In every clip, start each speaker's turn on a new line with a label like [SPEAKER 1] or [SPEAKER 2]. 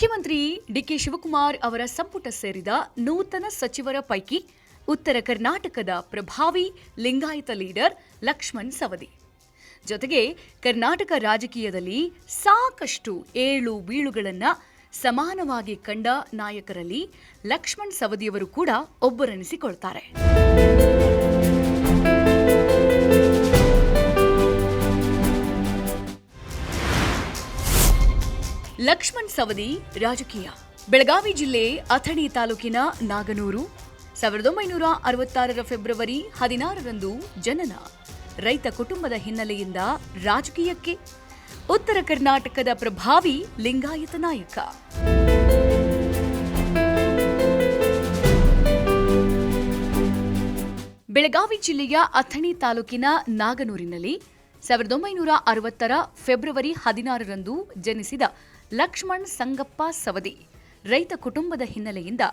[SPEAKER 1] ಮುಖ್ಯಮಂತ್ರಿ ಡಿಕೆ ಶಿವಕುಮಾರ್ ಅವರ ಸಂಪುಟ ಸೇರಿದ ನೂತನ ಸಚಿವರ ಪೈಕಿ ಉತ್ತರ ಕರ್ನಾಟಕದ ಪ್ರಭಾವಿ ಲಿಂಗಾಯತ ಲೀಡರ್ ಲಕ್ಷ್ಮಣ್ ಸವದಿ ಜೊತೆಗೆ ಕರ್ನಾಟಕ ರಾಜಕೀಯದಲ್ಲಿ ಸಾಕಷ್ಟು ಏಳು ಬೀಳುಗಳನ್ನು ಸಮಾನವಾಗಿ ಕಂಡ ನಾಯಕರಲ್ಲಿ ಲಕ್ಷ್ಮಣ್ ಸವದಿಯವರು ಕೂಡ ಒಬ್ಬರೆನಿಸಿಕೊಳ್ತಾರೆ. ಲಕ್ಷ್ಮಣ್ ಸವದಿ ರಾಜಕೀಯ. ಬೆಳಗಾವಿ ಜಿಲ್ಲೆ ಅಥಣಿ ತಾಲೂಕಿನ ನಾಗನೂರು. 1966 ಫೆಬ್ರವರಿ 16ರಂದು ಜನನ. ರೈತ ಕುಟುಂಬದ ಹಿನ್ನೆಲೆಯಿಂದ ರಾಜಕೀಯಕ್ಕೆ. ಉತ್ತರ ಕರ್ನಾಟಕದ ಪ್ರಭಾವಿ ಲಿಂಗಾಯತ ನಾಯಕ. ಬೆಳಗಾವಿ ಜಿಲ್ಲೆಯ ಅಥಣಿ ತಾಲೂಕಿನ ನಾಗನೂರಿನಲ್ಲಿ 1960 ಫೆಬ್ರವರಿ 16ರಂದು ಜನಿಸಿದ ಲಕ್ಷ್ಮಣ್ ಸಂಗಪ್ಪ ಸವದಿ ರೈತ ಕುಟುಂಬದ ಹಿನ್ನೆಲೆಯಿಂದ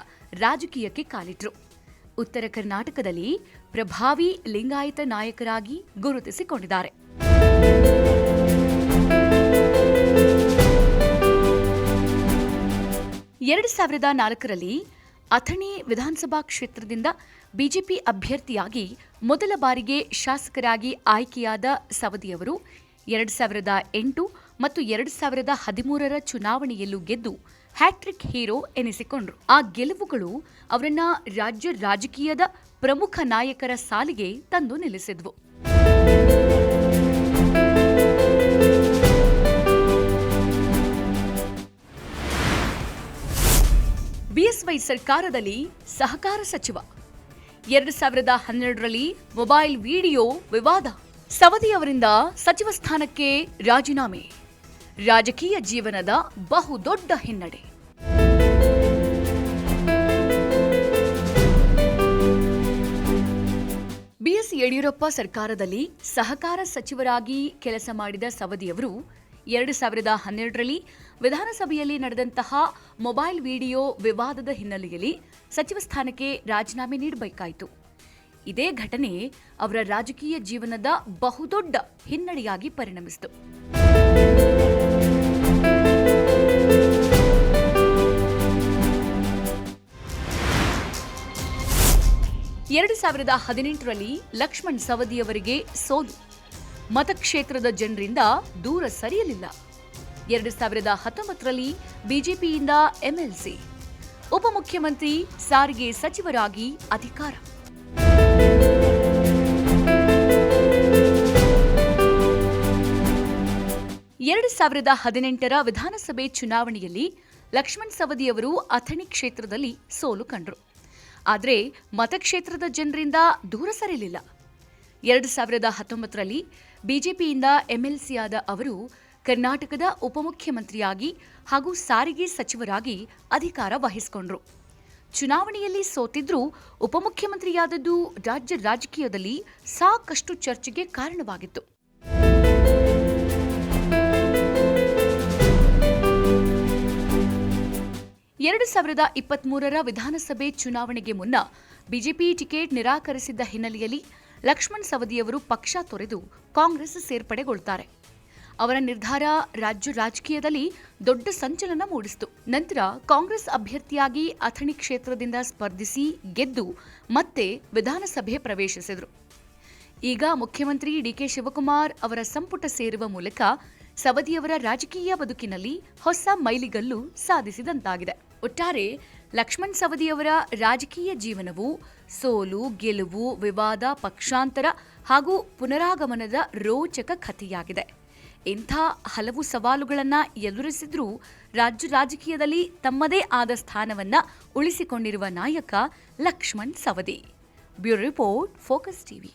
[SPEAKER 1] ರಾಜಕೀಯಕ್ಕೆ ಕಾಲಿಟ್ರು. ಉತ್ತರ ಕರ್ನಾಟಕದಲ್ಲಿ ಪ್ರಭಾವಿ ಲಿಂಗಾಯತ ನಾಯಕರಾಗಿ ಗುರುತಿಸಿಕೊಂಡಿದ್ದಾರೆ. ಎರಡು 2004ರಲ್ಲಿ ಅಥಣಿ ವಿಧಾನಸಭಾ ಕ್ಷೇತ್ರದಿಂದ ಬಿಜೆಪಿ ಅಭ್ಯರ್ಥಿಯಾಗಿ ಮೊದಲ ಬಾರಿಗೆ ಶಾಸಕರಾಗಿ ಆಯ್ಕೆಯಾದ ಸವದಿಯವರು 2008 ಮತ್ತು 2013ರ ಚುನಾವಣೆಯಲ್ಲೂ ಗೆದ್ದು ಹ್ಯಾಟ್ರಿಕ್ ಹೀರೋ ಎನಿಸಿಕೊಂಡರು. ಆ ಗೆಲುವುಗಳು ಅವರನ್ನ ರಾಜ್ಯ ರಾಜಕೀಯದ ಪ್ರಮುಖ ನಾಯಕರ ಸಾಲಿಗೆ ತಂದು ನಿಲ್ಲಿಸಿದ್ವು. ಬಿಎಸ್ವೈ ಸರ್ಕಾರದಲ್ಲಿ ಸಹಕಾರ ಸಚಿವ. 2012ರಲ್ಲಿ ಮೊಬೈಲ್ ವಿಡಿಯೋ ವಿವಾದ. ಸವದಿ ಅವರಿಂದ ಸಚಿವ ಸ್ಥಾನಕ್ಕೆ ರಾಜೀನಾಮೆ. ರಾಜಕೀಯ ಜೀವನದ ಬಹುದೊಡ್ಡ ಹಿನ್ನಡೆ. ಬಿಎಸ್ ಯಡಿಯೂರಪ್ಪ ಸರ್ಕಾರದಲ್ಲಿ ಸಹಕಾರ ಸಚಿವರಾಗಿ ಕೆಲಸ ಮಾಡಿದ ಸವದಿಯವರು 2012ರಲ್ಲಿ ವಿಧಾನಸಭೆಯಲ್ಲಿ ನಡೆದಂತಹ ಮೊಬೈಲ್ ವಿಡಿಯೋ ವಿವಾದದ ಹಿನ್ನೆಲೆಯಲ್ಲಿ ಸಚಿವ ಸ್ಥಾನಕ್ಕೆ ರಾಜೀನಾಮೆ ನೀಡಬೇಕಾಯಿತು. ಇದೇ ಘಟನೆ ಅವರ ರಾಜಕೀಯ ಜೀವನದ ಬಹುದೊಡ್ಡ ಹಿನ್ನಡೆಯಾಗಿ ಪರಿಣಮಿಸಿತು. 2018ರಲ್ಲಿ ಲಕ್ಷ್ಮಣ್ ಸವದಿಯವರಿಗೆ ಸೋಲು. ಮತಕ್ಷೇತ್ರದ ಜನರಿಂದ ದೂರ ಸರಿಯಲಿಲ್ಲ. 2019ರಲ್ಲಿ ಬಿಜೆಪಿಯಿಂದ ಎಂಎಲ್ಸಿ. ಉಪಮುಖ್ಯಮಂತ್ರಿ, ಸಾರಿಗೆ ಸಚಿವರಾಗಿ ಅಧಿಕಾರ. 2018ರ ವಿಧಾನಸಭೆ ಚುನಾವಣೆಯಲ್ಲಿ ಲಕ್ಷ್ಮಣ್ ಸವದಿಯವರು ಅಥಣಿ ಕ್ಷೇತ್ರದಲ್ಲಿ ಸೋಲು ಕಂಡರು. ಆದರೆ ಮತಕ್ಷೇತ್ರದ ಜನರಿಂದ ದೂರ ಸರಿಯಲಿಲ್ಲ. 2019ರಲ್ಲಿ ಬಿಜೆಪಿಯಿಂದ ಎಂಎಲ್ಸಿಯಾದ ಅವರು ಕರ್ನಾಟಕದ ಉಪಮುಖ್ಯಮಂತ್ರಿಯಾಗಿ ಹಾಗೂ ಸಾರಿಗೆ ಸಚಿವರಾಗಿ ಅಧಿಕಾರ ವಹಿಸಿಕೊಂಡರು. ಚುನಾವಣೆಯಲ್ಲಿ ಸೋತಿದ್ರೂ ಉಪಮುಖ್ಯಮಂತ್ರಿಯಾದದ್ದು ರಾಜ್ಯ ರಾಜಕೀಯದಲ್ಲಿ ಸಾಕಷ್ಟು ಚರ್ಚೆಗೆ ಕಾರಣವಾಗಿತ್ತು. 2023ರ ವಿಧಾನಸಭೆ ಚುನಾವಣೆಗೆ ಮುನ್ನ ಬಿಜೆಪಿ ಟಿಕೆಟ್ ನಿರಾಕರಿಸಿದ್ದ ಹಿನ್ನೆಲೆಯಲ್ಲಿ ಲಕ್ಷ್ಮಣ್ ಸವದಿಯವರು ಪಕ್ಷ ತೊರೆದು ಕಾಂಗ್ರೆಸ್ ಸೇರ್ಪಡೆಗೊಳ್ಳುತ್ತಾರೆ. ಅವರ ನಿರ್ಧಾರ ರಾಜ್ಯ ರಾಜಕೀಯದಲ್ಲಿ ದೊಡ್ಡ ಸಂಚಲನ ಮೂಡಿಸಿತು. ನಂತರ ಕಾಂಗ್ರೆಸ್ ಅಭ್ಯರ್ಥಿಯಾಗಿ ಅಥಣಿ ಕ್ಷೇತ್ರದಿಂದ ಸ್ಪರ್ಧಿಸಿ ಗೆದ್ದು ಮತ್ತೆ ವಿಧಾನಸಭೆ ಪ್ರವೇಶಿಸಿದರು. ಈಗ ಮುಖ್ಯಮಂತ್ರಿ ಡಿಕೆ ಶಿವಕುಮಾರ್ ಅವರ ಸಂಪುಟ ಸೇರುವ ಮೂಲಕ ಸವದಿಯವರ ರಾಜಕೀಯ ಬದುಕಿನಲ್ಲಿ ಹೊಸ ಮೈಲಿಗಲ್ಲು ಸಾಧಿಸಿದಂತಾಗಿದೆ. ಒಟ್ಟಾರೆ ಲಕ್ಷ್ಮಣ್ ಸವದಿಯವರ ರಾಜಕೀಯ ಜೀವನವು ಸೋಲು, ಗೆಲುವು, ವಿವಾದ, ಪಕ್ಷಾಂತರ ಹಾಗೂ ಪುನರಾಗಮನದ ರೋಚಕ ಕಥೆಯಾಗಿದೆ. ಇಂಥ ಹಲವು ಸವಾಲುಗಳನ್ನು ಎದುರಿಸಿದ್ರೂ ರಾಜ್ಯ ರಾಜಕೀಯದಲ್ಲಿ ತಮ್ಮದೇ ಆದ ಸ್ಥಾನವನ್ನ ಉಳಿಸಿಕೊಂಡಿರುವ ನಾಯಕ Laxman Savadi. Bureau report, focus TV.